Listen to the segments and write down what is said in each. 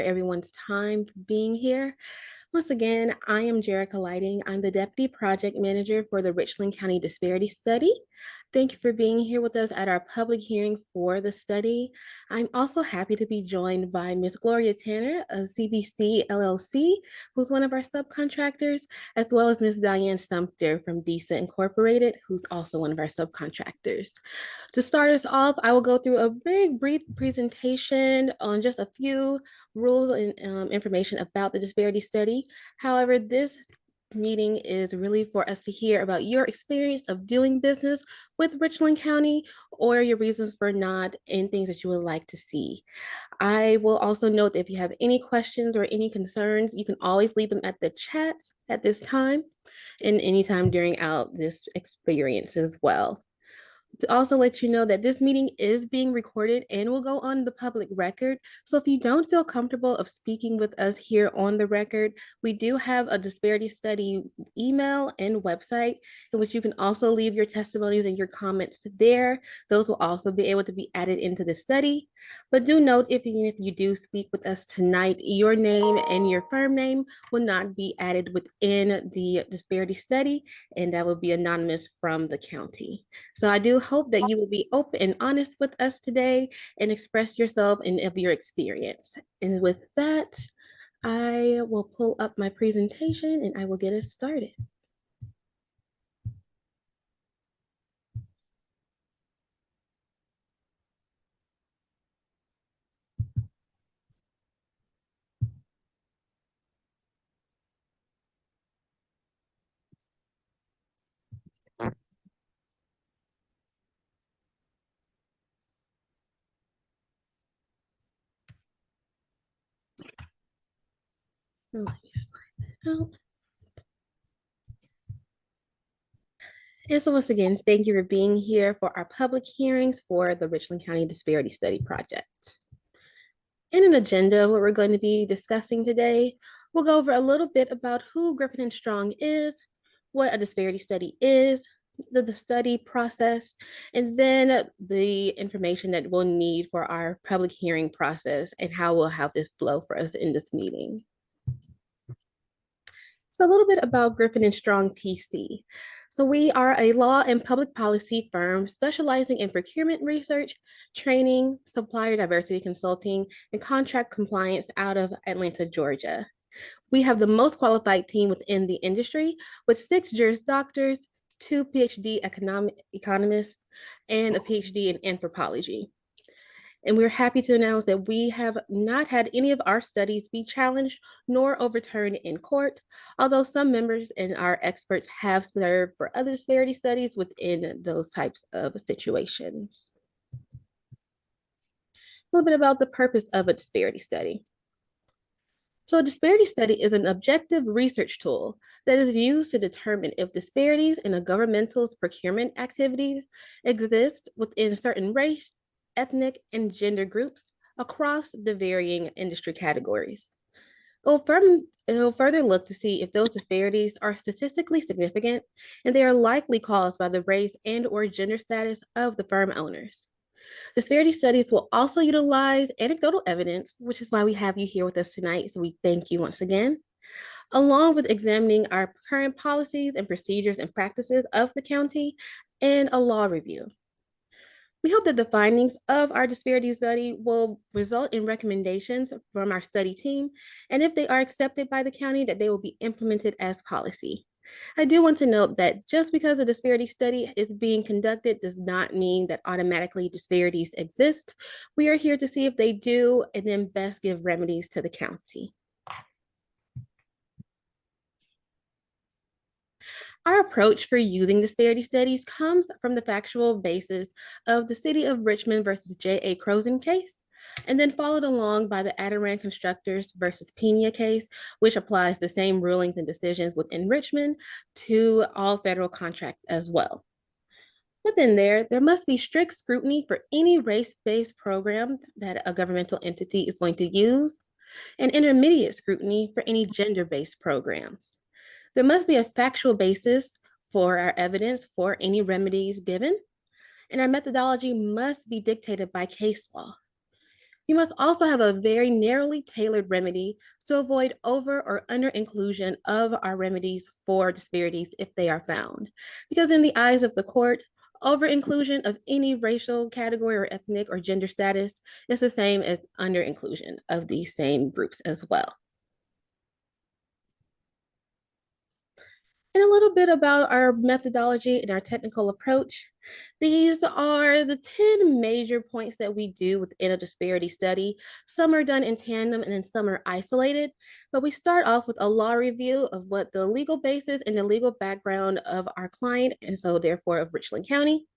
Everyone's time for being here. Once again, I am Jerica Lighting. I'm the Deputy Project Manager for the Richland County Disparity Study. Thank you for being here with us at our public hearing for the study. I'm also happy to be joined by Ms. Gloria Tanner of CBC LLC, who's one of our subcontractors, as well as Ms. Diane Sumter from DISA Incorporated, who's also one of our subcontractors. To start us off, I will go through a very brief presentation on just a few rules and information about the disparity study. However, this meeting is really for us to hear about your experience of doing business with Richland County or your reasons for not and things that you would like to see. I will also note that if you have any questions or any concerns, you can always leave them at the chat at this time and anytime during out this experience as well. To also let you know that this meeting is being recorded and will go on the public record. So if you don't feel comfortable of speaking with us here on the record, we do have a disparity study email and website in which you can also leave your testimonies and your comments there. Those will also be able to be added into the study. But do note, even if you do speak with us tonight, your name and your firm name will not be added within the disparity study, and that will be anonymous from the county. So I do hope that you will be open and honest with us today and express yourself and of your experience. And with that, I will pull up my presentation and I will get us started. Let me slide that out. And so once again, thank you for being here for our public hearings for the Richland County Disparity Study Project. In an agenda, what we're going to be discussing today, we'll go over a little bit about who Griffin and Strong is, what a disparity study is, the study process, and then the information that we'll need for our public hearing process and how we'll have this flow for us in this meeting. So a little bit about Griffin and Strong PC. So we are a law and public policy firm specializing in procurement research, training, supplier diversity consulting, and contract compliance out of Atlanta, Georgia. We have the most qualified team within the industry with 6 Juris Doctors, 2 PhD economists, and a PhD in anthropology. And we're happy to announce that we have not had any of our studies be challenged nor overturned in court, although some members and our experts have served for other disparity studies within those types of situations. A little bit about the purpose of a disparity study. So a disparity study is an objective research tool that is used to determine if disparities in a governmental's procurement activities exist within certain race, ethnic, and gender groups across the varying industry categories. It'll further look to see if those disparities are statistically significant and they are likely caused by the race and or gender status of the firm owners. Disparity studies will also utilize anecdotal evidence, which is why we have you here with us tonight. So we thank you once again, along with examining our current policies and procedures and practices of the county and a law review. We hope that the findings of our disparity study will result in recommendations from our study team, and if they are accepted by the county, that they will be implemented as policy. I do want to note that just because a disparity study is being conducted does not mean that automatically disparities exist. We are here to see if they do and then best give remedies to the county. Our approach for using disparity studies comes from the factual basis of the City of Richmond versus J.A. Croson case, and then followed along by the Adirondack Constructors versus Pena case, which applies the same rulings and decisions within Richmond to all federal contracts as well. Within there must be strict scrutiny for any race-based program that a governmental entity is going to use, and intermediate scrutiny for any gender-based programs. There must be a factual basis for our evidence for any remedies given, and our methodology must be dictated by case law. We must also have a very narrowly tailored remedy to avoid over or under inclusion of our remedies for disparities if they are found. Because in the eyes of the court, over inclusion of any racial category or ethnic or gender status is the same as under inclusion of these same groups as well. And a little bit about our methodology and our technical approach. These are the 10 major points that we do within a disparity study. Some are done in tandem and then some are isolated, but we start off with a law review of what the legal basis and the legal background of our client, and so therefore of Richland County.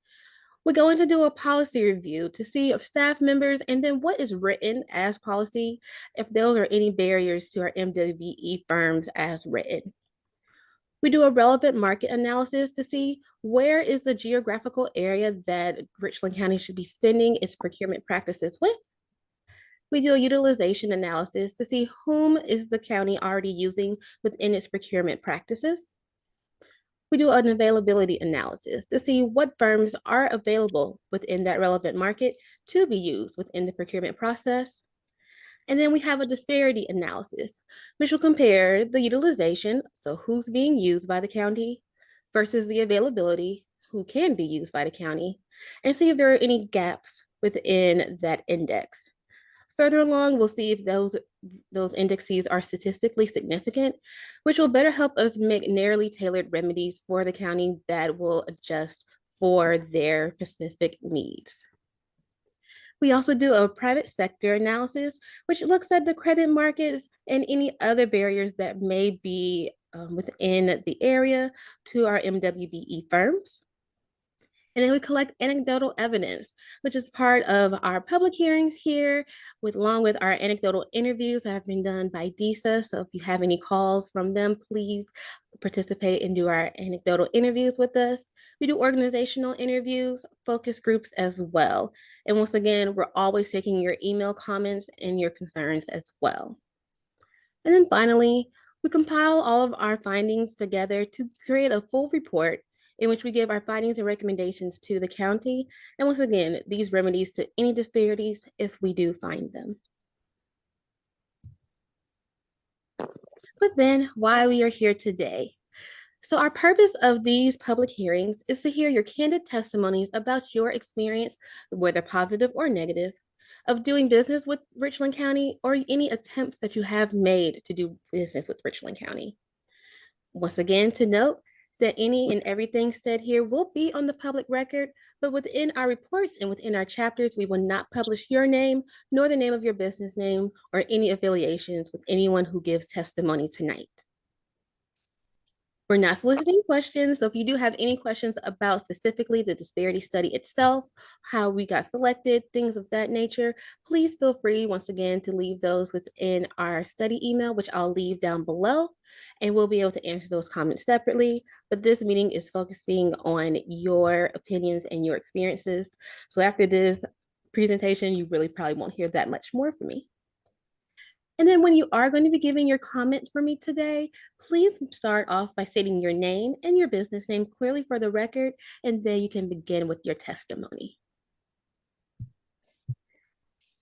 We go in to do a policy review to see if staff members and then what is written as policy, if those are any barriers to our MWBE firms as written. We do a relevant market analysis to see where is the geographical area that Richland County should be spending its procurement practices with. We do a utilization analysis to see whom is the county already using within its procurement practices. We do an availability analysis to see what firms are available within that relevant market to be used within the procurement process. And then we have a disparity analysis, which will compare the utilization, so who's being used by the county, versus the availability, who can be used by the county, and see if there are any gaps within that index. Further along, we'll see if those indices are statistically significant, which will better help us make narrowly tailored remedies for the county that will adjust for their specific needs. We also do a private sector analysis, which looks at the credit markets and any other barriers that may be within the area to our MWBE firms. And then we collect anecdotal evidence, which is part of our public hearings here, along with our anecdotal interviews that have been done by DISA. So if you have any calls from them, please participate and do our anecdotal interviews with us. We do organizational interviews, focus groups as well. And once again, we're always taking your email comments and your concerns as well. And then finally, we compile all of our findings together to create a full report in which we give our findings and recommendations to the county. And once again, these remedies to any disparities if we do find them. But then why we are here today. So our purpose of these public hearings is to hear your candid testimonies about your experience, whether positive or negative, of doing business with Richland County or any attempts that you have made to do business with Richland County. Once again, to note that any and everything said here will be on the public record, but within our reports and within our chapters, we will not publish your name, nor the name of your business name, or any affiliations with anyone who gives testimony tonight. We're not soliciting questions, so if you do have any questions about specifically the disparity study itself, how we got selected, things of that nature, please feel free once again to leave those within our study email, which I'll leave down below, and we'll be able to answer those comments separately. But this meeting is focusing on your opinions and your experiences. So after this presentation, you really probably won't hear that much more from me. And then when you are going to be giving your comment for me today, please start off by stating your name and your business name clearly for the record, and then you can begin with your testimony.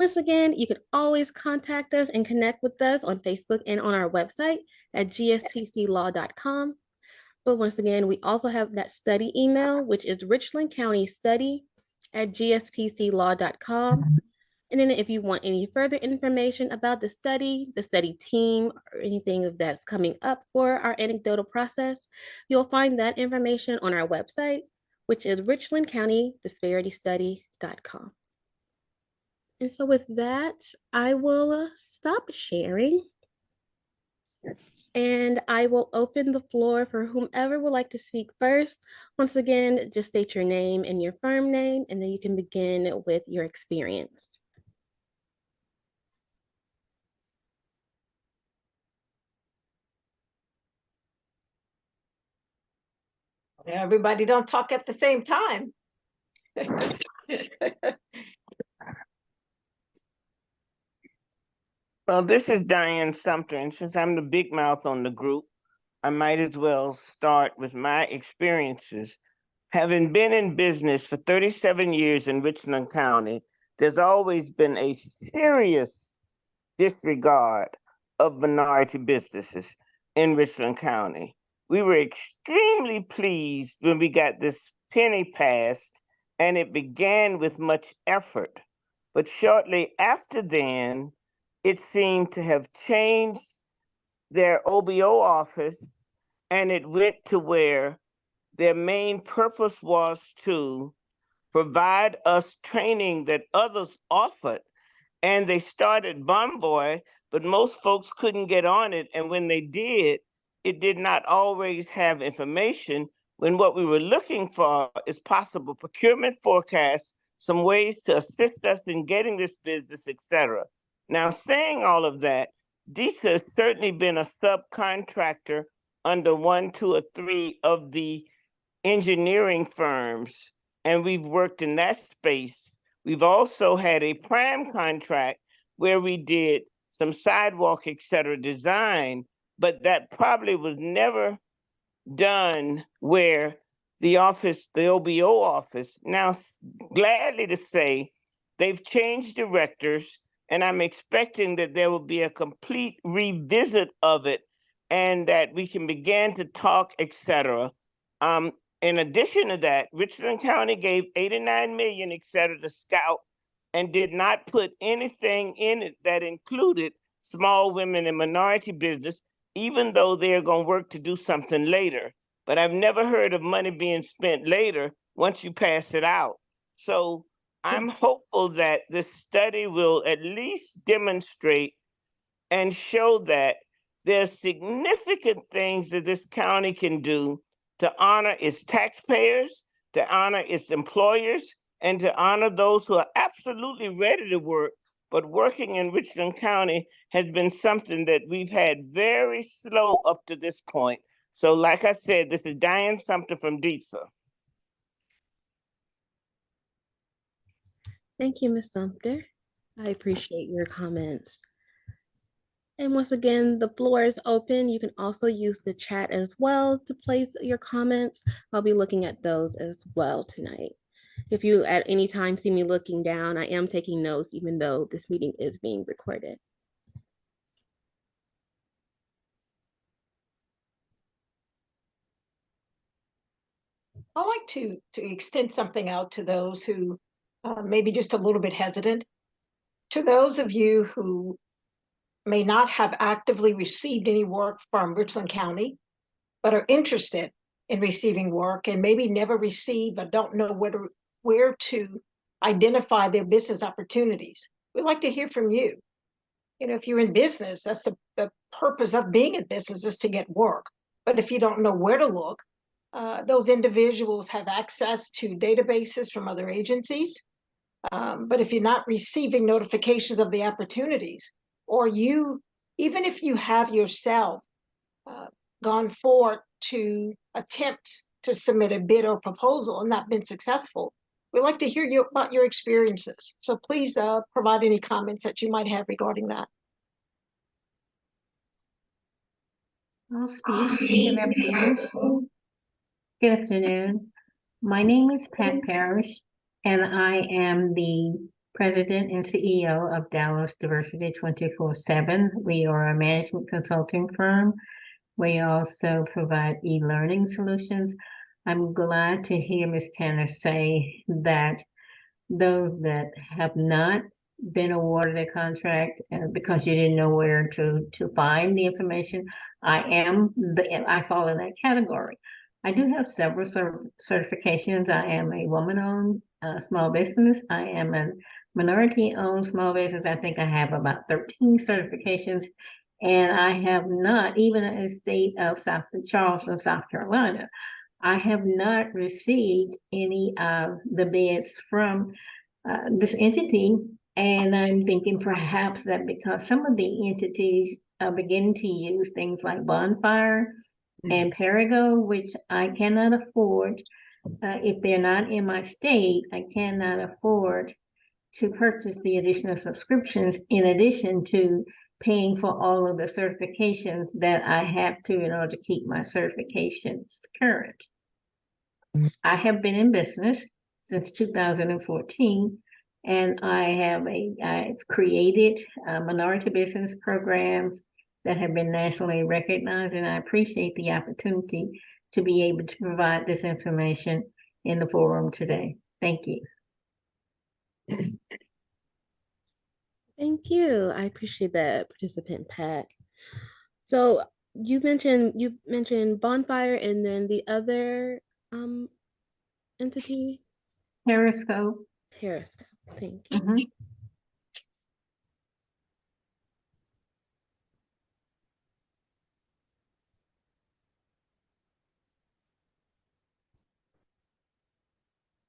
Once again, you can always contact us and connect with us on Facebook and on our website at gspclaw.com. But once again, we also have that study email, which is richlandcountystudy@gspclaw.com. And then if you want any further information about the study team, or anything of that's coming up for our anecdotal process, you'll find that information on our website, which is richlandcountydisparitystudy.com. And so with that, I will stop sharing and I will open the floor for whomever would like to speak first. Once again, just state your name and your firm name, and then you can begin with your experience. Everybody don't talk at the same time. Well, this is Diane Sumter, and since I'm the big mouth on the group, I might as well start with my experiences. Having been in business for 37 years in Richland County, there's always been a serious disregard of minority businesses in Richland County. We were extremely pleased when we got this penny passed, and it began with much effort. But shortly after then, it seemed to have changed their OBO office, and it went to where their main purpose was to provide us training that others offered. And they started Bomboy, but most folks couldn't get on it. And when they did, it did not always have information when what we were looking for is possible procurement forecasts, some ways to assist us in getting this business, etc. Now, saying all of that, DISA has certainly been a subcontractor under one, two, or three of the engineering firms, and we've worked in that space. We've also had a prime contract where we did some sidewalk, et cetera, design, but that probably was never done where the office, the OBO office, now gladly to say they've changed directors, and I'm expecting that there will be a complete revisit of it and that we can begin to talk, et cetera. In addition to that, Richland County gave 89 million, et cetera, to Scout and did not put anything in it that included small women and minority business, even though they're going to work to do something later. But I've never heard of money being spent later once you pass it out. So I'm hopeful that this study will at least demonstrate and show that there's significant things that this county can do to honor its taxpayers, to honor its employers, and to honor those who are absolutely ready to work. But working in Richland County has been something that we've had very slow up to this point. So like I said, this is Diane Sumter from DISA. Thank you, Ms. Sumter. I appreciate your comments. And once again, the floor is open. You can also use the chat as well to place your comments. I'll be looking at those as well tonight. If you at any time see me looking down, I am taking notes, even though this meeting is being recorded. I like to extend something out to those who maybe just a little bit hesitant. To those of you who may not have actively received any work from Richland County, but are interested in receiving work and maybe never received but don't know where to identify their business opportunities. We'd like to hear from you. You know, if you're in business, that's the purpose of being in business, is to get work. But if you don't know where to look, those individuals have access to databases from other agencies. But if you're not receiving notifications of the opportunities, or even if you have yourself gone forward to attempt to submit a bid or proposal and not been successful, we'd like to hear about your experiences. So please provide any comments that you might have regarding that. I'll speak. Good afternoon. My name is Pat Parrish, and I am the President and CEO of Dallas Diversity 24/7. We are a management consulting firm. We also provide e-learning solutions. I'm glad to hear Ms. Tanner say that those that have not been awarded a contract because you didn't know where to find the information, I fall in that category. I do have several certifications. I am a woman-owned small business. I am a minority-owned small business. I think I have about 13 certifications, and I have not, even in the state of Charleston, South Carolina, I have not received any of the bids from this entity, and I'm thinking perhaps that because some of the entities are beginning to use things like Bonfire and Perigo, which I cannot afford, if they're not in my state, I cannot afford to purchase the additional subscriptions in addition to paying for all of the certifications that I have to in order to keep my certifications current. I have been in business since 2014, And I've created minority business programs that have been nationally recognized, and I appreciate the opportunity to be able to provide this information in the forum today. Thank you. Thank you. I appreciate that, participant Pat. So you mentioned Bonfire and then the other um entity, Periscope. Periscope. Thank you. Mhm.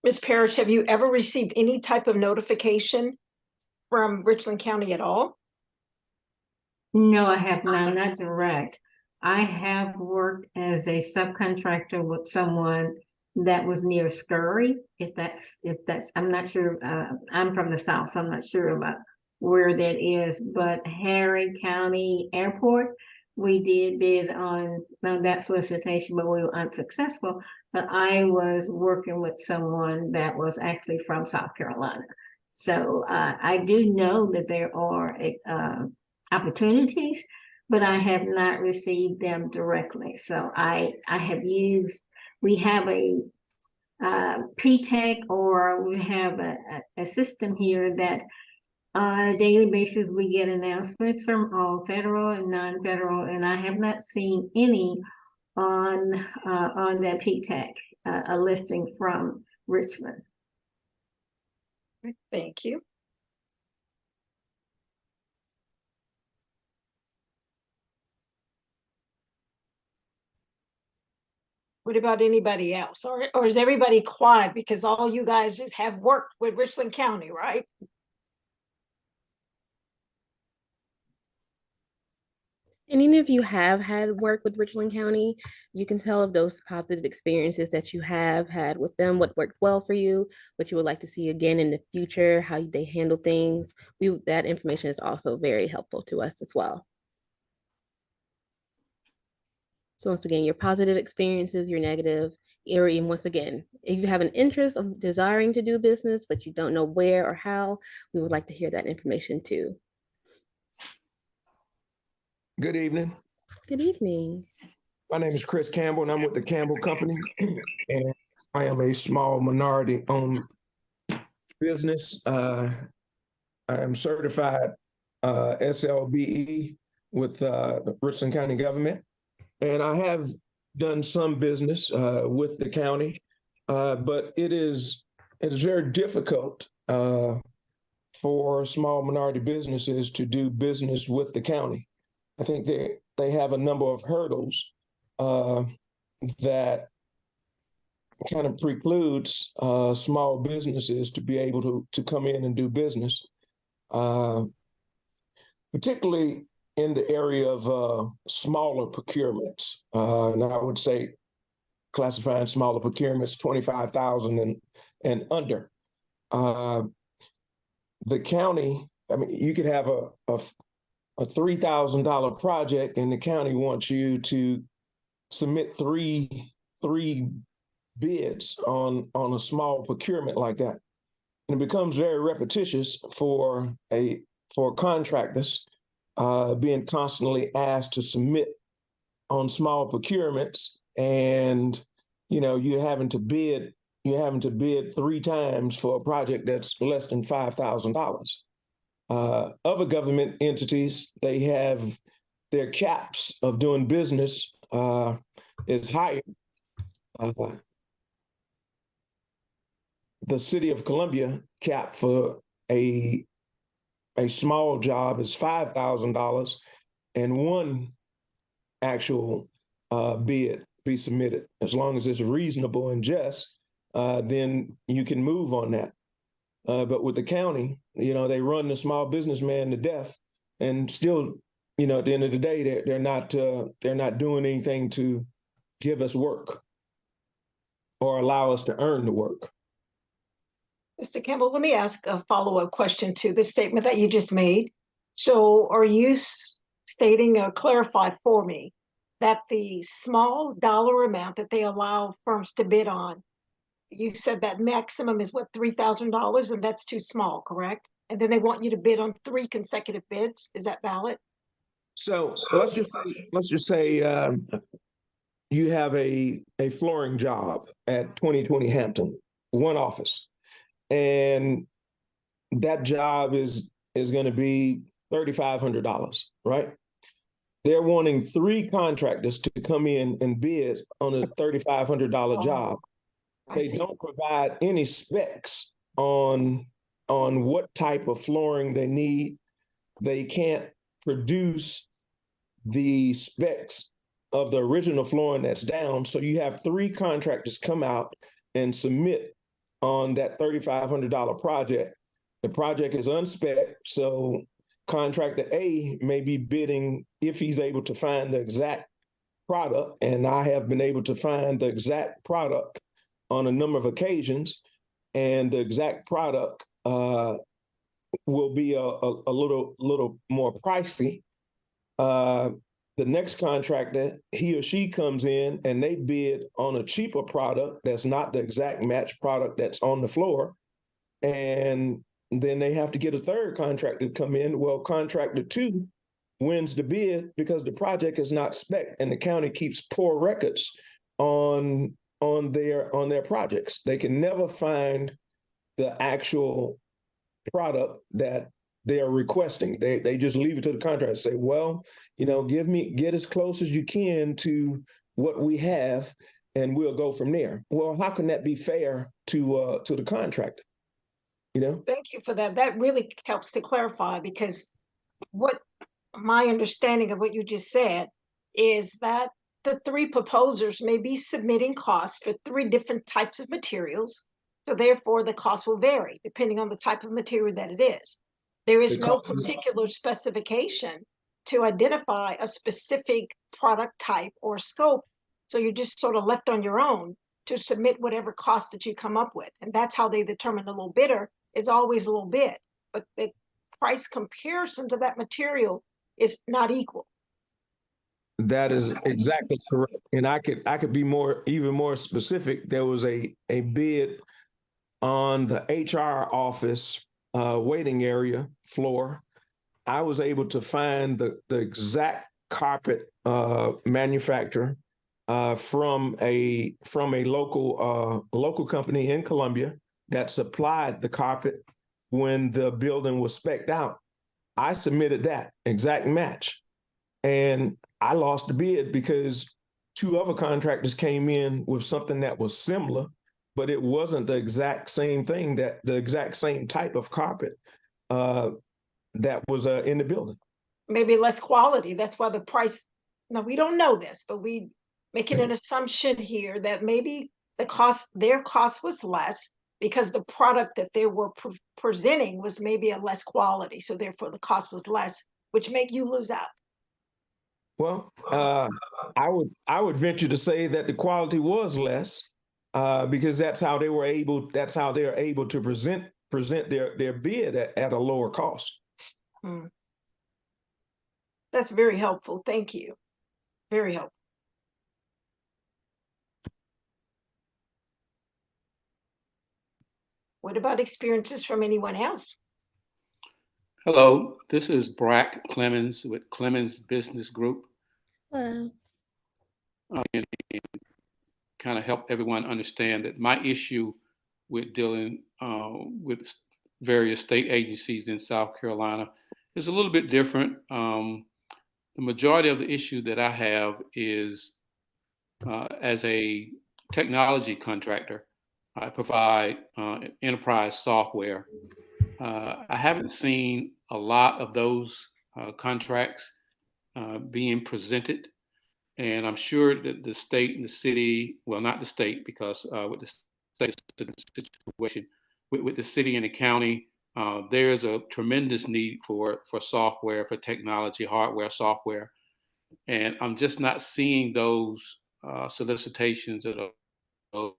Ms. Parrish, have you ever received any type of notification from Richland County at all? No, I have not direct. I have worked as a subcontractor with someone that was near Scurry. If that's, I'm not sure. I'm from the South, so I'm not sure about where that is. But Harry County Airport, we did bid on that solicitation, but we were unsuccessful. But I was working with someone that was actually from South Carolina. So I do know that there are opportunities, but I have not received them directly. So I have used, we have a PTEC, or we have a system here that on a daily basis we get announcements from all federal and non-federal, and I have not seen any on that PTEC, a listing from Richmond. Thank you. What about anybody else? Or is everybody quiet because all you guys just have worked with Richland County, right? And even if you have had work with Richland County, you can tell of those positive experiences that you have had with them, what worked well for you, what you would like to see again in the future, how they handle things. That information is also very helpful to us as well. So once again, your positive experiences, your negative, or even once again, if you have an interest of desiring to do business, but you don't know where or how, we would like to hear that information too. Good evening. Good evening. My name is Chris Campbell, and I'm with the Campbell Company, and I am a small minority-owned business. I am certified SLBE with the Richland County government, and I have done some business with the county, but it is very difficult for small minority businesses to do business with the county. I think they have a number of hurdles that kind of precludes small businesses to be able to come in and do business, particularly in the area of smaller procurements. And I would say classifying smaller procurements, 25,000 and under. The county, I mean, you could have a $3,000 project, and the county wants you to submit three bids on a small procurement like that, and it becomes very repetitious for contractors being constantly asked to submit on small procurements, and you're having to bid 3 times for a project that's less than $5,000. Other government entities, they have their caps of doing business is higher. The city of Columbia cap for a small job is $5,000, and one actual bid be submitted. As long as it's reasonable and just, then you can move on that. But with the county, they run the small businessman to death, and still, at the end of the day, they're not doing anything to give us work or allow us to earn the work. Mr. Campbell, let me ask a follow-up question to the statement that you just made. So are you stating or clarify for me that the small dollar amount that they allow firms to bid on you said that maximum is what, $3,000, and that's too small, correct? And then they want you to bid on 3 consecutive bids. Is that valid? So let's just say you have a flooring job at 2020 Hampton, one office, and that job is going to be $3,500, right? They're wanting 3 contractors to come in and bid on a $3,500 job. I They see. don't provide any specs on what type of flooring they need. They can't produce the specs of the original flooring that's down. So you have 3 contractors come out and submit on that $3,500 project. The project is unspec, so contractor A may be bidding if he's able to find the exact product, and I have been able to find the exact product on a number of occasions, and the exact product will be a little more pricey. The next contractor, he or she comes in and they bid on a cheaper product that's not the exact match product that's on the floor. And then they have to get a third contractor to come in. Well, contractor 2 wins the bid because the project is not spec, and the county keeps poor records on their projects. They can never find the actual product that they are requesting. They just leave it to the contractor and say, well, get as close as you can to what we have, and we'll go from there. Well, how can that be fair to the contractor? Thank you for that. That really helps to clarify, because what my understanding of what you just said is that the 3 proposers may be submitting costs for 3 different types of materials. So therefore, the cost will vary depending on the type of material that it is. There is no particular specification to identify a specific product type or scope. So you're just sort of left on your own to submit whatever cost that you come up with. And that's how they determine the low bidder is always a little bid. But the price comparison to that material is not equal. That is exactly correct. And I could be even more specific. There was a bid on the HR office waiting area floor. I was able to find the exact carpet manufacturer from a local company in Columbia that supplied the carpet when the building was spec'd out. I submitted that exact match, and I lost the bid because 2 other contractors came in with something that was similar, but it wasn't the exact same thing, the exact same type of carpet that was in the building. Maybe less quality. That's why the price. Now, we don't know this, but we making an assumption here that maybe their cost was less because the product that they were presenting was maybe a less quality. So therefore the cost was less, which make you lose out. Well, I would venture to say that the quality was less because that's how they're able to present their bid at a lower cost. That's very helpful. Thank you. Very helpful. What about experiences from anyone else? Hello, this is Brack Clemens with Clemens Business Group. Hello. And kind of help everyone understand that my issue with dealing with various state agencies in South Carolina is a little bit different. The majority of the issue that I have is as a technology contractor, I provide enterprise software. I haven't seen a lot of those contracts being presented, and I'm sure that the state and the city, well, not the state, because with the state situation, with the city and the county, there's a tremendous need for software, for technology, hardware, software, and I'm just not seeing those solicitations or those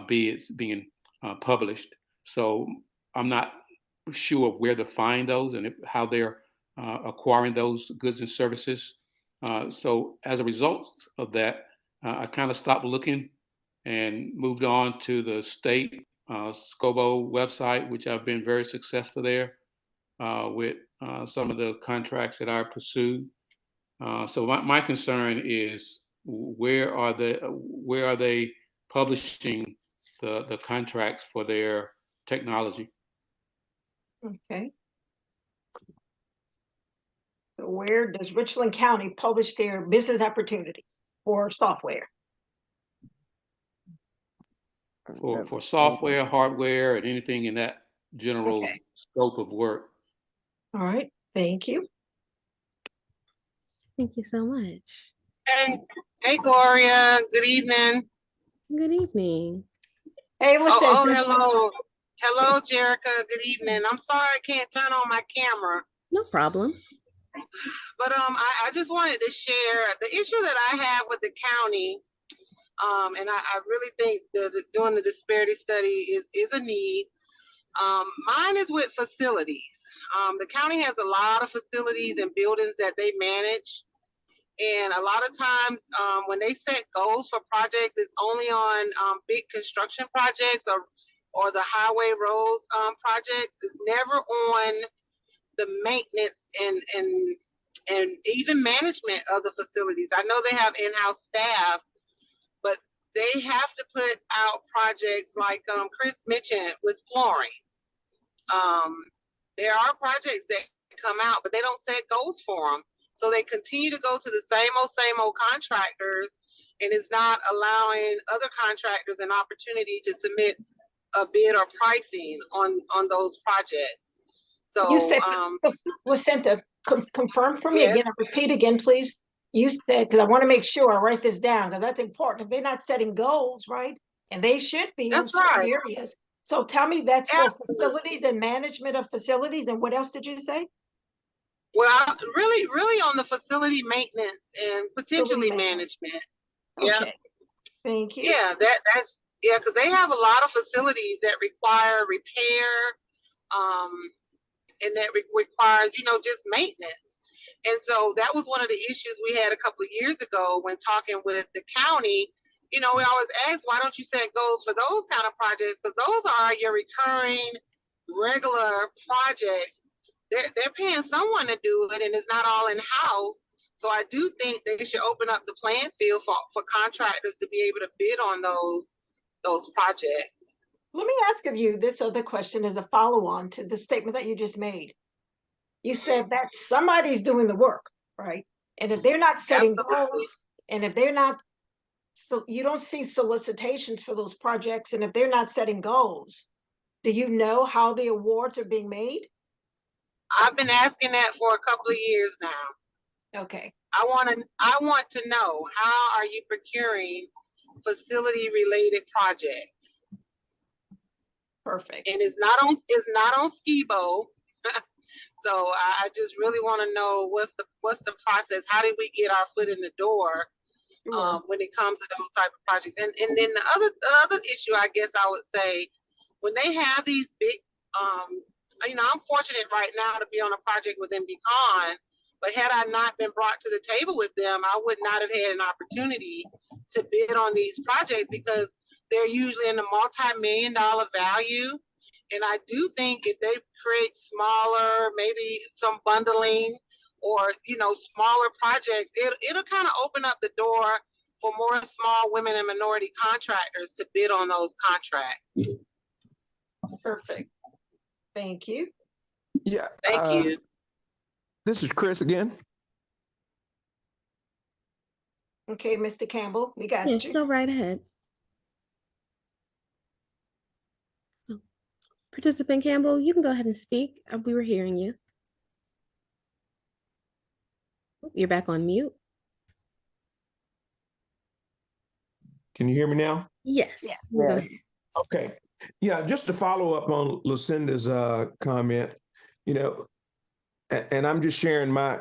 bids being published. So I'm not sure where to find those and how they're acquiring those goods and services. So as a result of that, I kind of stopped looking and moved on to the state SCOBO website, which I've been very successful there with some of the contracts that I pursued. So my concern is where are they publishing the contracts for their technology? Okay. So where does Richland County publish their business opportunities for software? For software, hardware, and anything in that general Okay. scope of work. All right, thank you. Thank you so much. Hey, Gloria. Good evening. Good evening. Hey, listen. Hello. Hello, Jerica. Good evening. I'm sorry I can't turn on my camera, No problem. but I just wanted to share the issue that I have with the county. And I really think doing the disparity study is a need. Mine is with facilities. The county has a lot of facilities and buildings that they manage. And a lot of times when they set goals for projects, it's only on big construction projects or the highway roads projects. It's never on the maintenance and even management of the facilities. I know they have in-house staff, but they have to put out projects like Chris mentioned with flooring. There are projects that come out, but they don't set goals for them. So they continue to go to the same old contractors, and it's not allowing other contractors an opportunity to submit a bid or pricing on those projects. So You said, Lucinda, confirm for me yes. again, repeat again, please. You said, because I want to make sure I write this down, because that's important. If they're not setting goals, right? And they should be in That's certain right. areas. So tell me that's for Absolutely. facilities and management of facilities. And what else did you say? Well, really on the facility maintenance and potentially management. Okay. Yeah. Thank you. Yeah, that's because they have a lot of facilities that require repair, and that requires just maintenance. And so that was one of the issues we had a couple of years ago when talking with the county. We always ask, why don't you set goals for those kind of projects? Because those are your recurring, regular projects. They're paying someone to do it, and it's not all in house. So I do think they should open up the playing field for contractors to be able to bid on those projects. Let me ask of you this other question as a follow-on to the statement that you just made. You said that somebody's doing the work, right? And if they're not setting goals, and if they're not, so you don't see solicitations for those projects, and if they're not setting goals, do you know how the awards are being made? I've been asking that for a couple of years now. Okay. I want to know, how are you procuring facility related projects? Perfect. And it's not on Skibo. So I just really want to know what's the process. How did we get our foot in the door when it comes to those type of projects? And then the other issue, I guess I would say, when they have these big, I'm fortunate right now to be on a project with MDCon, but had I not been brought to the table with them, I would not have had an opportunity to bid on these projects because they're usually in the multi-million-dollar value. And I do think if they create smaller, maybe some bundling or, smaller projects, it'll kind of open up the door for more small women and minority contractors to bid on those contracts. Perfect. Thank you. Yeah. Thank you. This is Chris again. Okay, Mr. Campbell, we got Yes, you. go right ahead. So, Participant Campbell, you can go ahead and speak. We were hearing you. You're back on mute. Can you hear me now? Yes. Yeah. Go ahead. Okay. Yeah, just to follow up on Lucinda's comment, and I'm just sharing my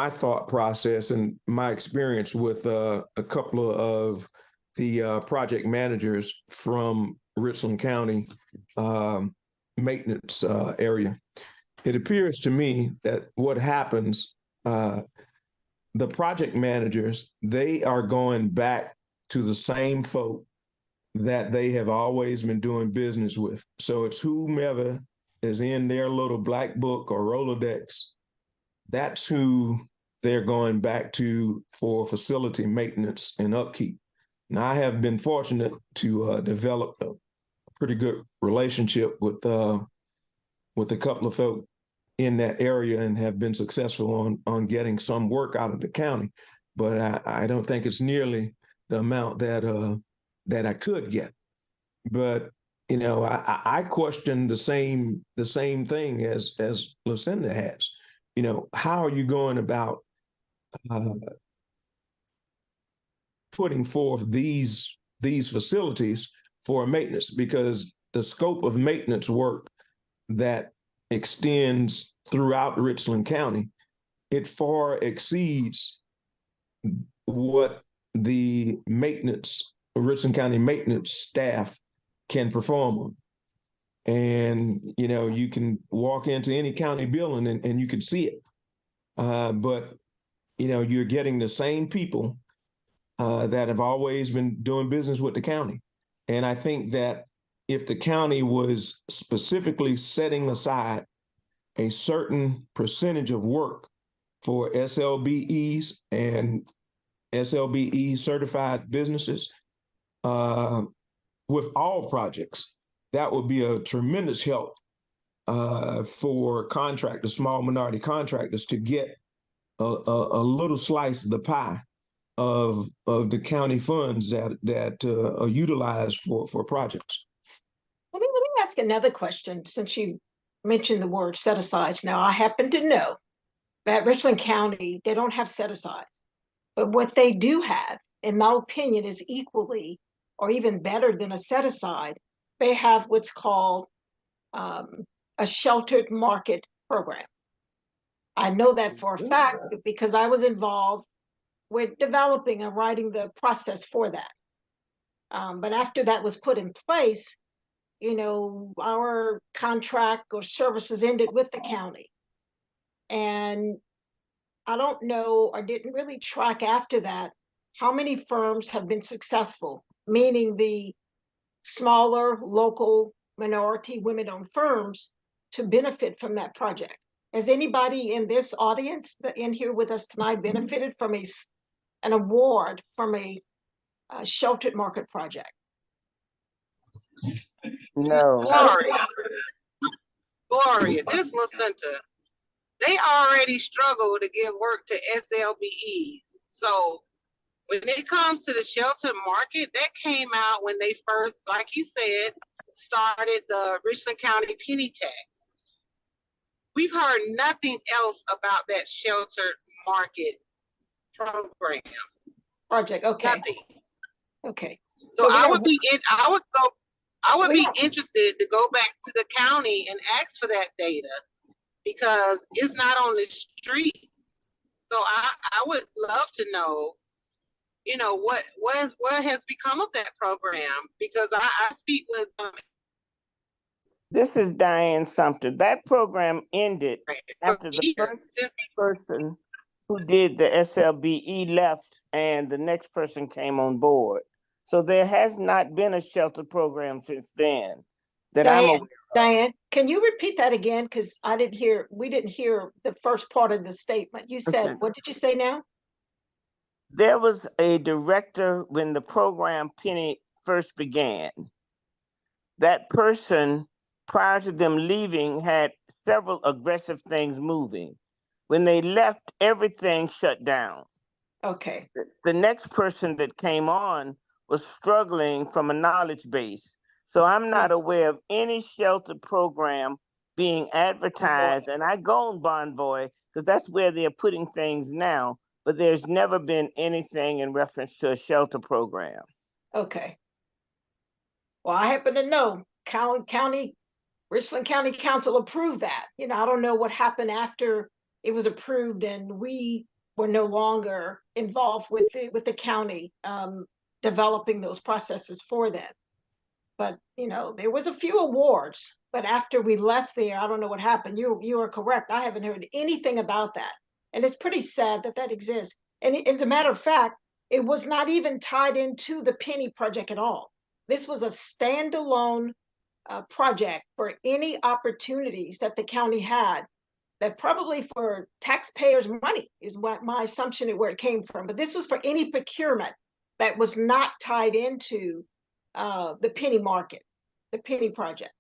thought process and my experience with a couple of the project managers from Richland County maintenance area. It appears to me that what happens, the project managers, they are going back to the same folk that they have always been doing business with. So it's whomever is in their little black book or Rolodex, that's who they're going back to for facility maintenance and upkeep. Now, I have been fortunate to develop a pretty good relationship with a couple of folk in that area and have been successful on getting some work out of the county. But I don't think it's nearly the amount that I could get. But I question the same thing as Lucinda has. How are you going about putting forth these facilities for maintenance? Because the scope of maintenance work that extends throughout Richland County, it far exceeds what the Richland County maintenance staff can perform on. And, you can walk into any county building and you can see it. But, you're getting the same people that have always been doing business with the county. And I think that if the county was specifically setting aside a certain percentage of work for SLBEs and SLBE certified businesses with all projects, that would be a tremendous help for contractors, small minority contractors, to get a little slice of the pie of the county funds that are utilized for projects. Let me ask another question, since you mentioned the word set asides. Now, I happen to know that Richland County, they don't have set aside, but what they do have, in my opinion, is equally or even better than a set aside. They have what's called a sheltered market program. I know that for a fact because I was involved with developing and writing the process for that. But after that was put in place, our contract or services ended with the county. And I don't know, or didn't really track after that, how many firms have been successful, meaning the smaller local minority women-owned firms, to benefit from that project. Has anybody in this audience in here with us tonight benefited from an award from a sheltered market project? No. Gloria, this Lucinda, they already struggle to give work to SLBEs. So when it comes to the sheltered market, that came out when they first, like you said, started the Richland County penny tax. We've heard nothing else about that sheltered market program. Project, okay. Nothing. Okay. So I would be interested to go back to the county and ask for that data, because it's not on the streets. So I would love to know, what has become of that program, because I speak with This is Diane Sumter. That program ended after the first person who did the SLBE left and the next person came on board. So there has not been a shelter program since then that I'm aware of. Diane, can you repeat that again? Because we didn't hear the first part of the statement. You said, What did you say now? There was a director when the program Penny first began. That person, prior to them leaving, had several aggressive things moving. When they left, everything shut down. Okay. The next person that came on was struggling from a knowledge base. So I'm not aware of any shelter program being advertised. And I go on Bonvoy because that's where they're putting things now. But there's never been anything in reference to a shelter program. Okay. Well, I happen to know Richland County Council approved that. I don't know what happened after it was approved and we were no longer involved with the county developing those processes for them. But there was a few awards, but after we left there, I don't know what happened. You are correct. I haven't heard anything about that, and it's pretty sad that exists. And as a matter of fact, it was not even tied into the penny project at all. This was a standalone project for any opportunities that the county had, that probably for taxpayers' money is what my assumption of where it came from. But this was for any procurement that was not tied into the penny market, the penny project.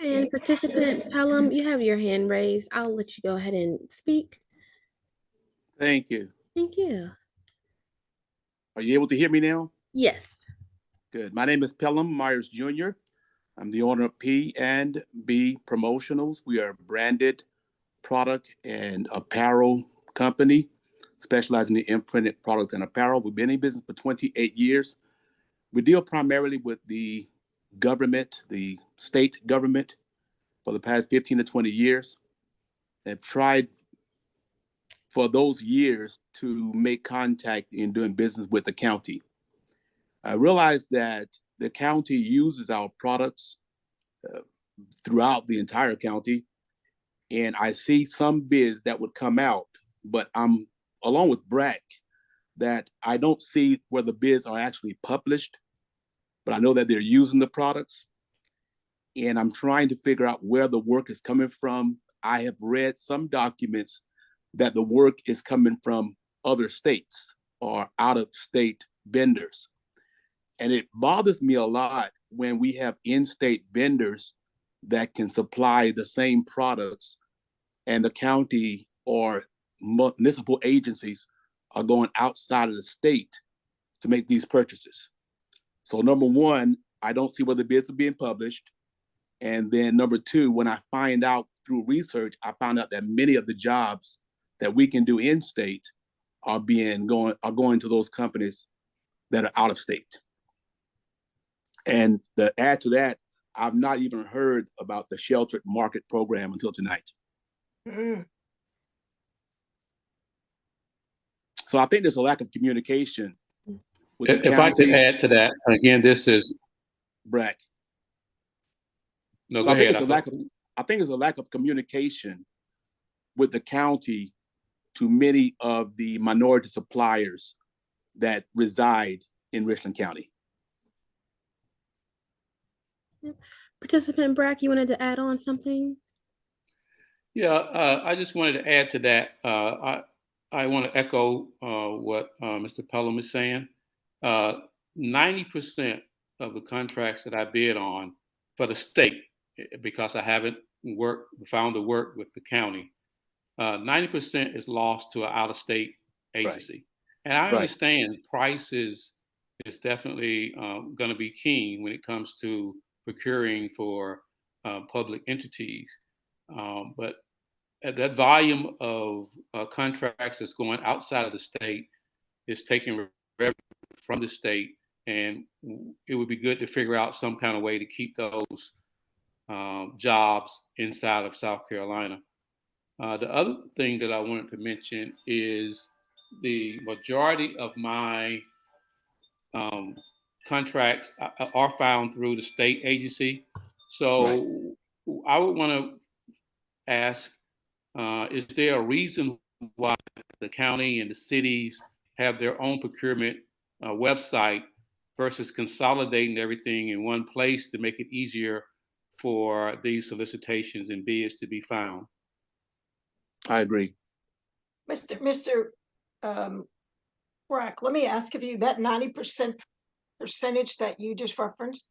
And participant Pelham, you have your hand raised. I'll let you go ahead and speak. Thank you. Thank you. Are you able to hear me now? Yes. Good. My name is Pelham Myers Jr. I'm the owner of P&B Promotionals. We are a branded product and apparel company specializing in imprinted products and apparel. We've been in business for 28 years. We deal primarily with the government, the state government, for the past 15 to 20 years. I've tried for those years to make contact in doing business with the county. I realized that the county uses our products throughout the entire county, and I see some bids that would come out, but I'm along with Brack that I don't see where the bids are actually published, but I know that they're using the products, and I'm trying to figure out where the work is coming from. I have read some documents that the work is coming from other states or out-of-state vendors. And it bothers me a lot when we have in-state vendors that can supply the same products and the county or municipal agencies are going outside of the state to make these purchases. So number one, I don't see where the bids are being published. And then number two, when I find out through research, I found out that many of the jobs that we can do in state are going to those companies that are out of state. And to add to that, I've not even heard about the sheltered market program until tonight. Mm. So I think there's a lack of communication with the If I could county. add to that, again, this is Brack. no. So Go I think ahead. it's a lack of communication with the county to many of the minority suppliers that reside in Richland County. Participant Brack, you wanted to add on something? Yeah, I just wanted to add to that. I want to echo what Mr. Pelham is saying. 90% of the contracts that I bid on for the state, because I haven't found the work with the county, 90% is lost to an out-of-state agency. Right. And I understand price is definitely going to be key when it comes to procuring for public entities. But that volume of contracts that's going outside of the state is taking revenue from the state, and it would be good to figure out some kind of way to keep those jobs inside of South Carolina. The other thing that I wanted to mention is the majority of my contracts are found through the state agency. So I would want to ask, is there a reason why the county and the cities have their own procurement website versus consolidating everything in one place to make it easier for these solicitations and bids to be found? I agree. Mr. Brack, let me ask of you, that 90% percentage that you just referenced,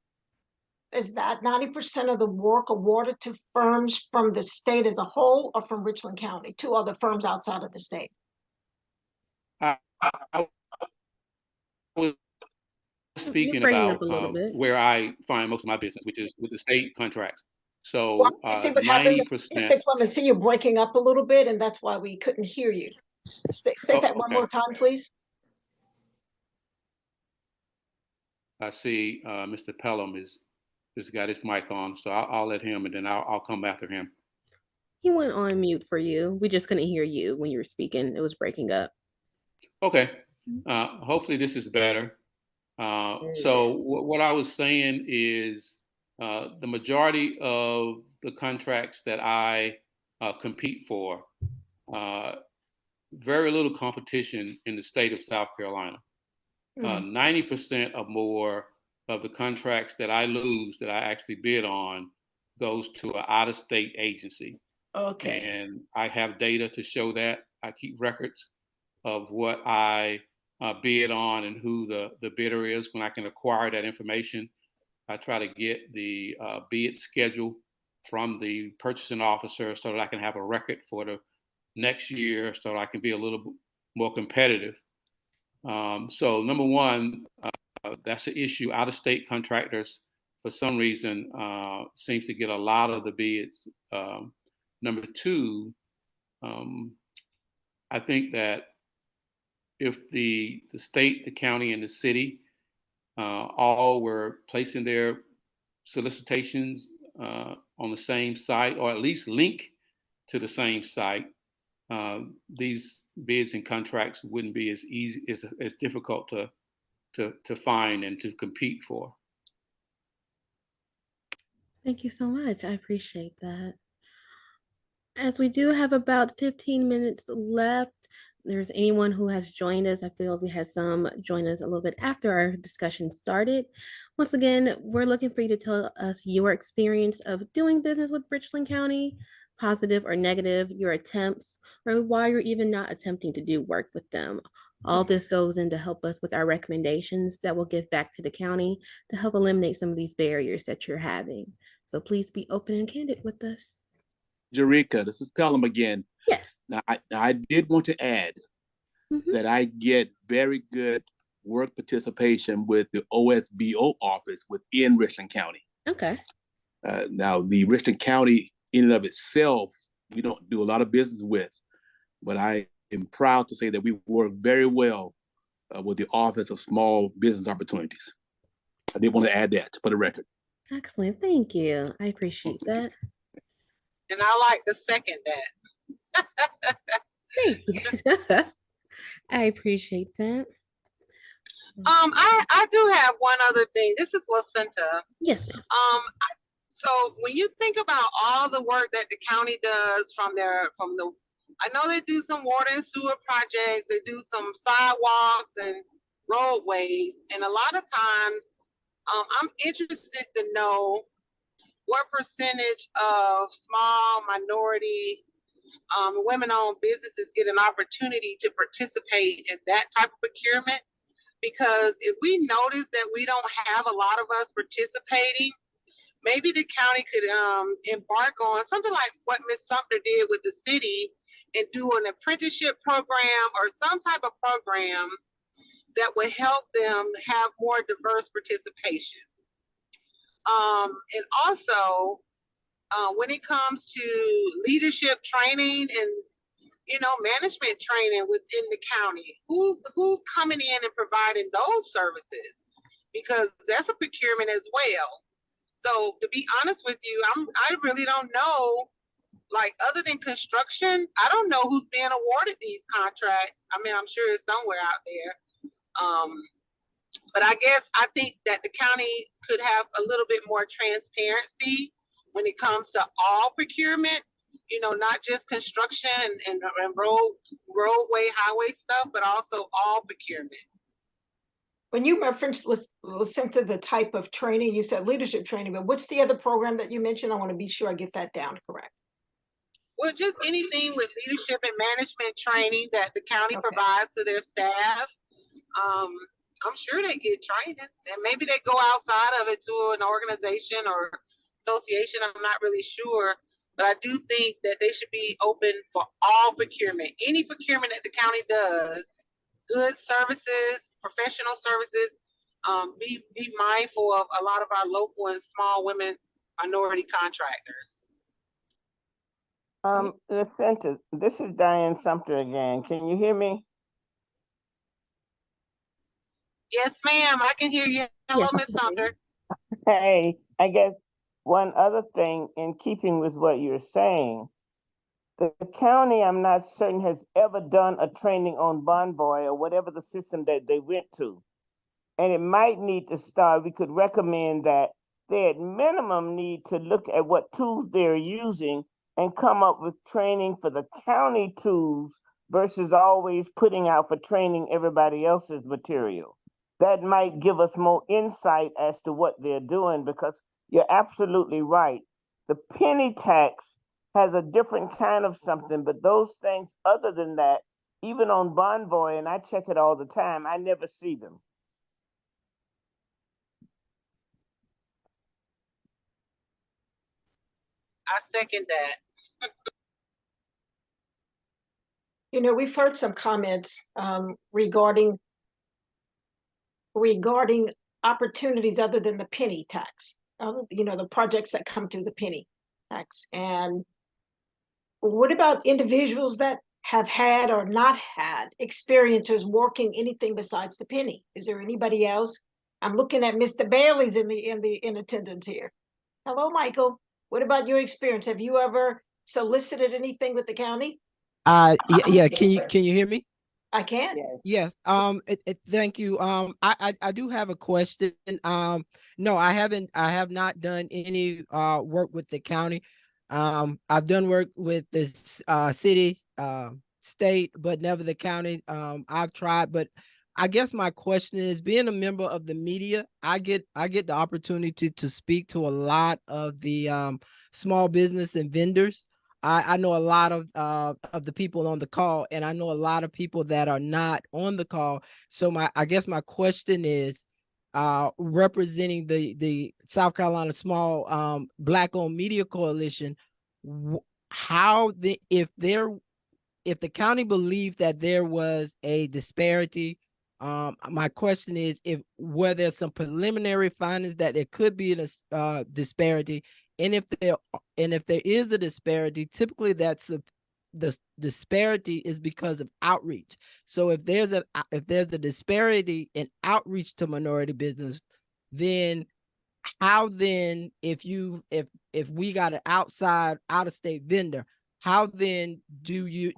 is that 90% of the work awarded to firms from the state as a whole or from Richland County, to other firms outside of the state? I was speaking about where I find most of my business, which is with the state contracts. So 90%. Mr. Clemens, see, you're breaking up a little bit, and that's why we couldn't hear you. Say that one more time, please. I see Mr. Pelham has got his mic on, so I'll let him, and then I'll come after him. He went on mute for you. We just couldn't hear you when you were speaking. It was breaking up. Okay. Hopefully this is better. So what I was saying is the majority of the contracts that I compete for, very little competition in the state of South Carolina. 90% or more of the contracts that I lose that I actually bid on goes to an out-of-state agency. Okay. And I have data to show that. I keep records of what I bid on and who the bidder is. When I can acquire that information, I try to get the bid schedule from the purchasing officer so that I can have a record for the next year so that I can be a little more competitive. So number one, that's an issue. Out-of-state contractors, for some reason, seems to get a lot of the bids. Number two, I think that if the state, the county, and the city all were placing their solicitations on the same site, or at least link to the same site, these bids and contracts wouldn't be as easy, as difficult to find and to compete for. Thank you so much. I appreciate that. As we do have about 15 minutes left, there's anyone who has joined us. I feel we had some join us a little bit after our discussion started. Once again, we're looking for you to tell us your experience of doing business with Richland County, positive or negative, your attempts, or why you're even not attempting to do work with them. All this goes in to help us with our recommendations that we'll give back to the county to help eliminate some of these barriers that you're having. So please be open and candid with us. Jerika, this is Pelham again. Yes. Now, I did want to add that I get very good work participation with the OSBO office within Richland County. Okay. Now, the Richland County in and of itself, we don't do a lot of business with, but I am proud to say that we work very well with the Office of Small Business Opportunities. I did want to add that for the record. Excellent. Thank you. I appreciate that. And I like to second that. Thank you. I appreciate that. I do have one other thing. This is Placenta. Yes, ma'am. So when you think about all the work that the county does I know they do some water and sewer projects, they do some sidewalks and roadways, and a lot of times, I'm interested to know what percentage of small minority women-owned businesses get an opportunity to participate in that type of procurement. Because if we notice that we don't have a lot of us participating, maybe the county could embark on something like what Ms. Sumter did with the city and do an apprenticeship program or some type of program that would help them have more diverse participation. And also, when it comes to leadership training and management training within the county, who's coming in and providing those services? Because that's a procurement as well. So to be honest with you, I really don't know, like other than construction, I don't know who's being awarded these contracts. I mean, I'm sure it's somewhere out there. But I think that the county could have a little bit more transparency when it comes to all procurement, not just construction and roadway, highway stuff, but also all procurement. When you referenced, Lucinda, the type of training, you said leadership training, but what's the other program that you mentioned? I want to be sure I get that down correct. Well, just anything with leadership and management training that the county provides to their staff. I'm sure they get training, and maybe they go outside of it to an organization or association. I'm not really sure, but I do think that they should be open for all procurement. Any procurement that the county does, good services, professional services, be mindful of a lot of our local and small women minority contractors. This is Diane Sumter again. Can you hear me? Yes, ma'am. I can hear you. Hello, Ms. Sumter. Hey, I guess one other thing in keeping with what you're saying, the county, I'm not certain, has ever done a training on Bonvoy or whatever the system that they went to. And it might need to start. We could recommend that they at minimum need to look at what tools they're using and come up with training for the county tools versus always putting out for training everybody else's material. That might give us more insight as to what they're doing, because you're absolutely right. The penny tax has a different kind of something, but those things other than that, even on Bonvoy, and I check it all the time, I never see them. I second that. You know, we've heard some comments regarding opportunities other than the penny tax. You know, the projects that come through the penny tax. And what about individuals that have had or not had experiences working anything besides the penny? Is there anybody else? I'm looking at Mr. Bailey's in attendance here. Hello, Michael. What about your experience? Have you ever solicited anything with the county? Yeah, can you hear me? I can. Yes. Yes. Thank you. I do have a question. No, I have not done any work with the county. I've done work with the city, state, but never the county. I've tried, but I guess my question is, being a member of the media, I get the opportunity to speak to a lot of the small business and vendors. I know a lot of the people on the call, and I know a lot of people that are not on the call. So I guess my question is, representing the South Carolina Small Black Owned Media Coalition, if the county believed that there was a disparity, my question is, were there some preliminary findings that there could be a disparity, and if there is a disparity, typically the disparity is because of outreach. So if there's a disparity in outreach to minority business, then how then, if we got an out of state vendor, how then did you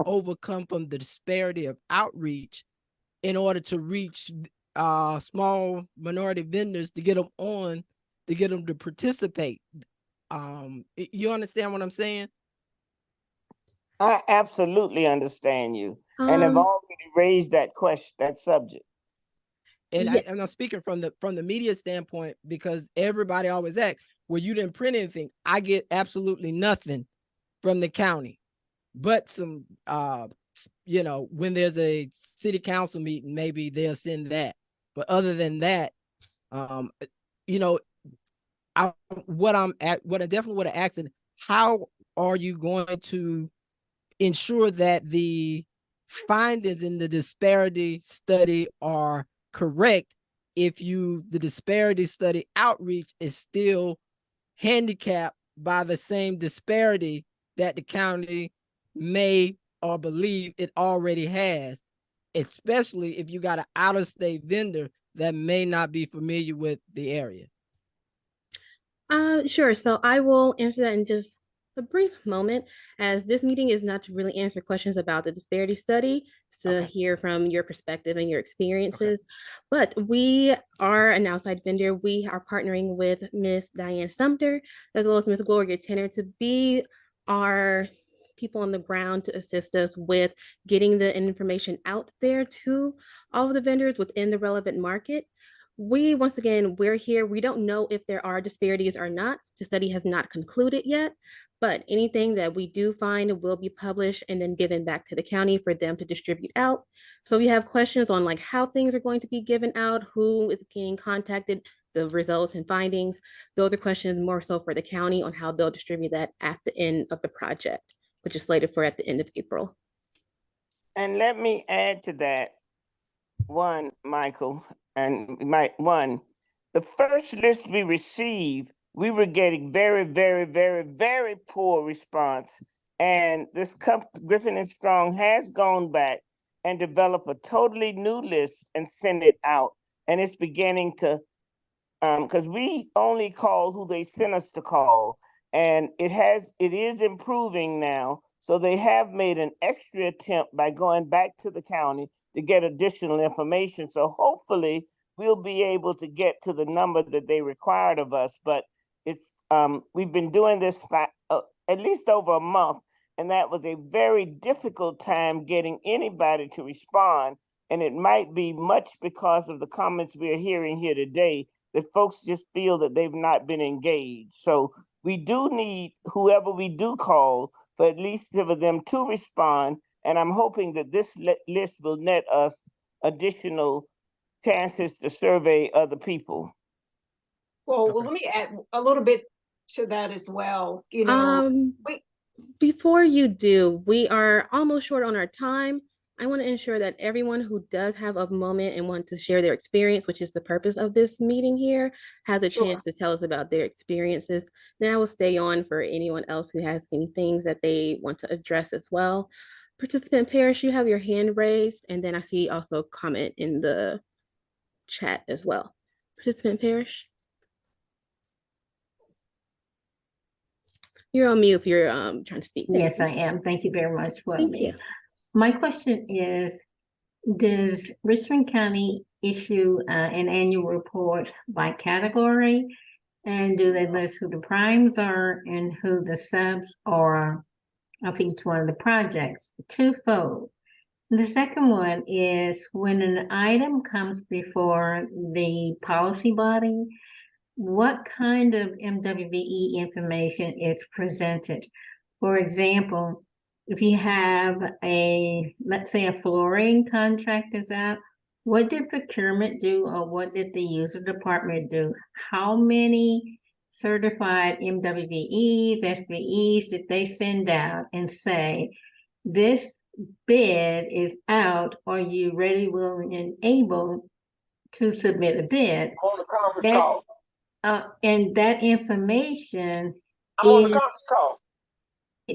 overcome from the disparity of outreach in order to reach small minority vendors to get them to participate? You understand what I'm saying? I absolutely understand you, and have Um, already raised that question, that subject. And yeah, I'm speaking from the media standpoint, because everybody always asks, well, you didn't print anything. I get absolutely nothing from the county, but some when there's a city council meeting, maybe they'll send that. But other than that, um, you know, what I definitely would have asked, how are you going to ensure that the findings in the disparity study are correct if the disparity study outreach is still handicapped by the same disparity that the county may or believe it already has, especially if you got an out-of-state vendor that may not be familiar with the area? sure. So I will answer that in just a brief moment, as this meeting is not to really answer questions about the disparity study, it's to Okay. hear from your perspective and your Okay. experiences. But we are an outside vendor. We are partnering with Miss Diane Sumter as well as Miss Gloria Tenner to be our people on the ground to assist us with getting the information out there to all of the vendors within the relevant market. Once again, we're here. We don't know if there are disparities or not. The study has not concluded yet, but anything that we do find will be published and then given back to the county for them to distribute out. So if you have questions on like how things are going to be given out, who is getting contacted, the results and findings, those are questions more so for the county on how they'll distribute that at the end of the project, which is slated for at the end of April. And let me add to that, one, Michael, the first list we received, we were getting very, very, very, very poor response. And this Griffin and Strong has gone back and developed a totally new list and sent it out. And it's beginning to, because we only call who they sent us to call, and it is improving now. So they have made an extra attempt by going back to the county to get additional information. So hopefully we'll be able to get to the number that they required of us. But we've been doing this for at least over a month, and that was a very difficult time getting anybody to respond. And it might be much because of the comments we are hearing here today that folks just feel that they've not been engaged. So we do need whoever we do call for at least for them to respond. And I'm hoping that this list will net us additional chances to survey other people. Well, Okay. let me add a little bit to that as well. Before you do, we are almost short on our time. I want to ensure that everyone who does have a moment and want to share their experience, which is the purpose of this meeting here, has a Sure. chance to tell us about their experiences. Then I will stay on for anyone else who has any things that they want to address as well. Participant Parrish, you have your hand raised, and then I see also comment in the chat as well. Participant Parrish, you're on mute if you're trying to speak. Yes, I am. Thank you very much for Thank me. you. My question is, does Richland County issue an annual report by category? And do they list who the primes are and who the subs are of each one of the projects? Twofold. The second one is when an item comes before the policy body, what kind of MWBE information is presented? For example, if you have let's say a flooring contract is out, what did procurement do or what did the user department do? How many certified MWBEs, SBEs did they send out and say, this bid is out, are you ready, willing, and able to submit a bid? On the conference call. And that information I'm on the conference call.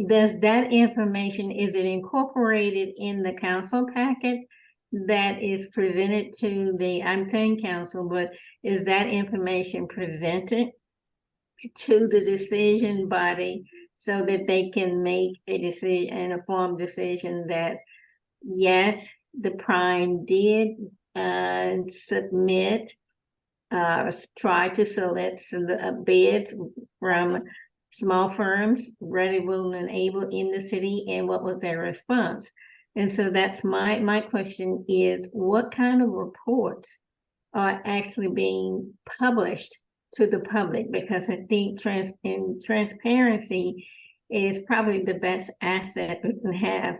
does that information, is it incorporated in the council packet that is presented to the, I'm saying council, but is that information presented to the decision body so that they can make a decision, an informed decision that yes, the prime did submit, try to select bids from small firms, ready, willing, and able in the city, and what was their response? And so that's my question is, what kind of reports are actually being published to the public? Because I think transparency is probably the best asset we can have.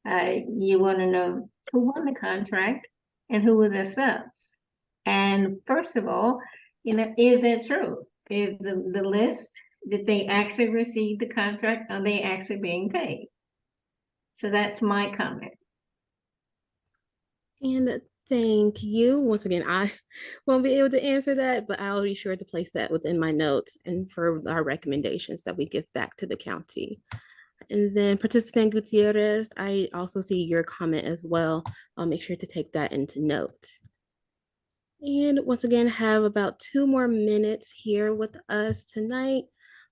You want to know who won the contract and who were the subs. And first of all, is that true? Is the list, did they actually receive the contract? Are they actually being paid? So that's my comment. And thank you. Once again, I won't be able to answer that, but I'll be sure to place that within my notes and for our recommendations that we give back to the county. And then participant Gutierrez, I also see your comment as well. I'll make sure to take that into note. And once again, have about 2 more minutes here with us tonight.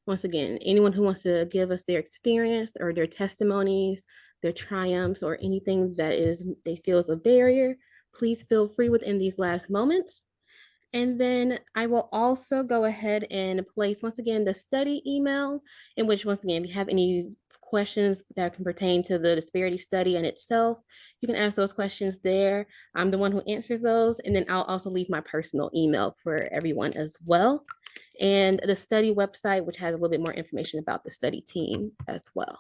Once again, anyone who wants to give us their experience or their testimonies, their triumphs, or anything that they feel is a barrier, please feel free within these last moments. And then I will also go ahead and place, once again, the study email, in which, once again, if you have any questions that can pertain to the disparity study in itself, you can ask those questions there. I'm the one who answers those. And then I'll also leave my personal email for everyone as well. And the study website, which has a little bit more information about the study team as well.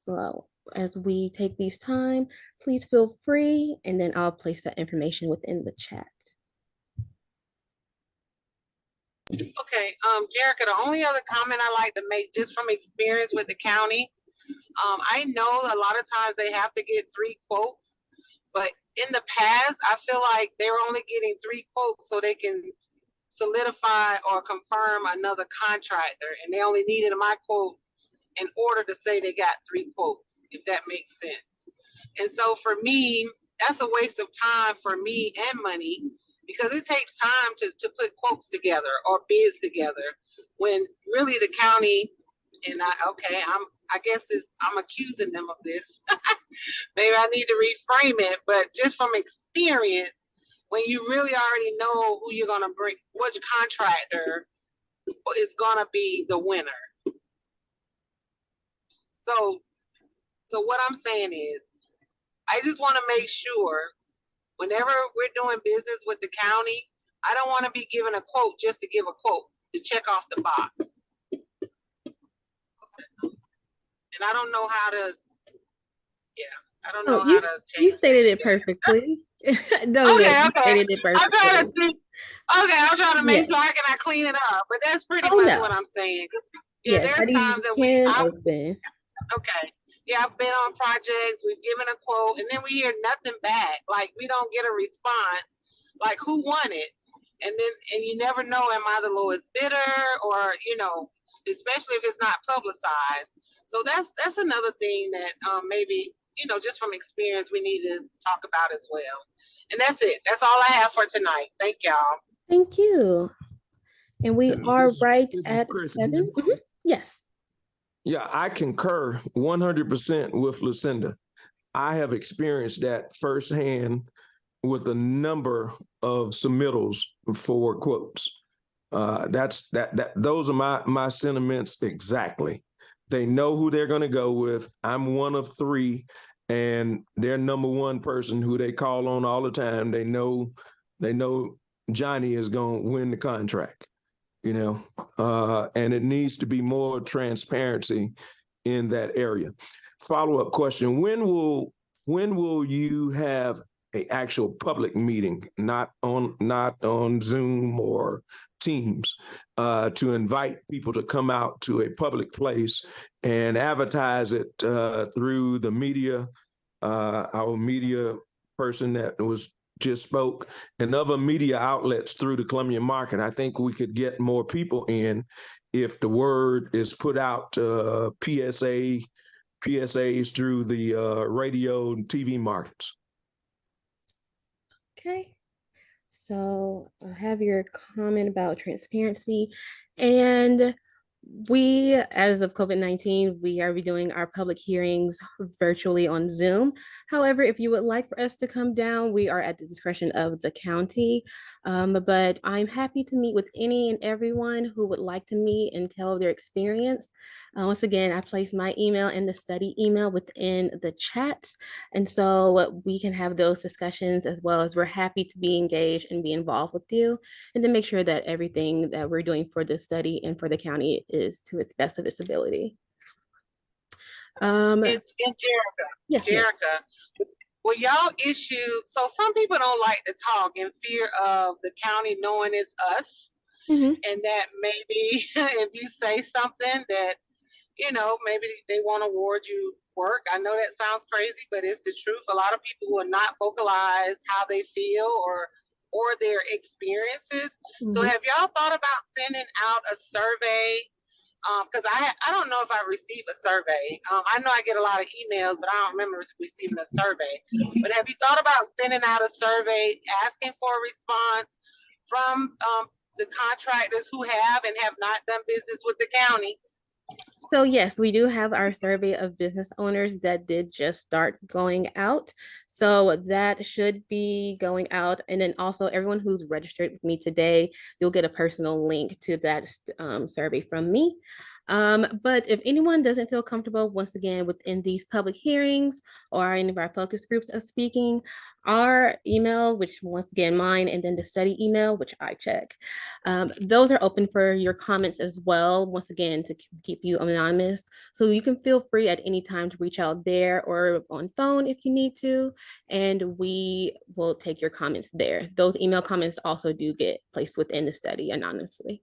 So as we take these time, please feel free, and then I'll place that information within the chat. Okay, Jerica, the only other comment I like to make, just from experience with the county, I know a lot of times they have to get 3 quotes, but in the past, I feel like they were only getting 3 quotes so they can solidify or confirm another contractor, and they only needed my quote in order to say they got 3 quotes, if that makes sense. And so for me, that's a waste of time for me and money, because it takes time to put quotes together or bids together, when really the county, and I guess I'm accusing them of this. Maybe I need to reframe it, but just from experience, when you really already know who you're gonna bring, which contractor is gonna be the winner. So So what I'm saying is, I just want to make sure whenever we're doing business with the county, I don't want to be given a quote just to give a quote to check off the box. And I don't know how to, I don't Oh, know how to you change stated it that. perfectly. No, Okay, you okay. stated it I'm trying to perfectly. think. Okay, I'm trying to make Yes. sure I cannot clean it up, but that's pretty Oh much no. what I'm saying. Yeah, Yes, I there's do. You times that can open. okay. Yeah, I've been on projects, we've given a quote, and then we hear nothing back. Like we don't get a response. Like who won it? And you never know, am I the lowest bidder or, especially if it's not publicized. So that's another thing that maybe, just from experience we need to talk about as well. And that's it. That's all I have for tonight. Thank y'all. Thank you. And we And are right this is at Chris 7. again. Yes. Yeah, I concur 100% with Lucinda. I have experienced that firsthand with a number of submittals for quotes. Those are my sentiments exactly. They know who they're going to go with. I'm one of three, and their number one person who they call on all the time. They know Johnny is going to win the contract. And it needs to be more transparency in that area. Follow-up question: when will you have an actual public meeting, not on Zoom or Teams, to invite people to come out to a public place and advertise it through the media, our media person that was just spoke, and other media outlets through the Columbia market? I think we could get more people in if the word is put out, PSAs through the radio and TV markets. Okay. So I have your comment about transparency. And we, as of COVID-19, we are doing our public hearings virtually on Zoom. However, if you would like for us to come down, we are at the discretion of the county. But I'm happy to meet with any and everyone who would like to meet and tell their experience. Once again, I place my email and the study email within the chat. And so we can have those discussions, as well as we're happy to be engaged and be involved with you and to make sure that everything that we're doing for the study and for the county is to its best of its ability. And Jerica, Yes, ma'am. will y'all issue, so some people don't like to talk in fear of the county knowing it's us, and that maybe if you say something that, maybe they won't award you work. I know that sounds crazy, but it's the truth. A lot of people will not vocalize how they feel or their experiences. So have y'all thought about sending out a survey? Because I don't know if I received a survey. I know I get a lot of emails, but I don't remember receiving a survey. But have you thought about sending out a survey asking for a response from the contractors who have and have not done business with the county? So yes, we do have our survey of business owners that did just start going out. So that should be going out. And then also everyone who's registered with me today, you'll get a personal link to that survey from me. But if anyone doesn't feel comfortable, once again, within these public hearings or any of our focus groups of speaking, our email, which once again mine, and then the study email, which I check, those are open for your comments as well, once again, to keep you anonymous. So you can feel free at any time to reach out there or on phone if you need to, and we will take your comments there. Those email comments also do get placed within the study anonymously.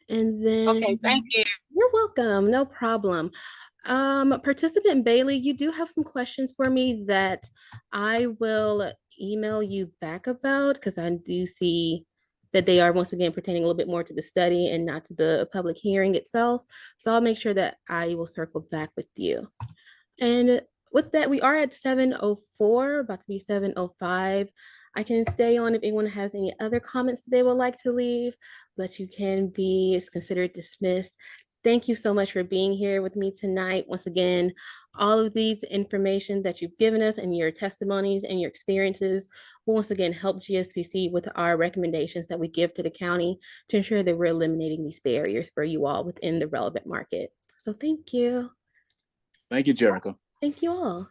And then, okay, thank you. You're welcome, no problem. Participant Bailey, you do have some questions for me that I will email you back about, because I do see that they are once again pertaining a little bit more to the study and not to the public hearing itself. So I'll make sure that I will circle back with you. And with that, we are at 7:04, about to be 7:05. I can stay on if anyone has any other comments they would like to leave, but you can be considered dismissed. Thank you so much for being here with me tonight. Once again, all of these information that you've given us and your testimonies and your experiences will once again help GSPC with our recommendations that we give to the county to ensure that we're eliminating these barriers for you all within the relevant market. So thank you. Thank you, Jericho. Thank you all.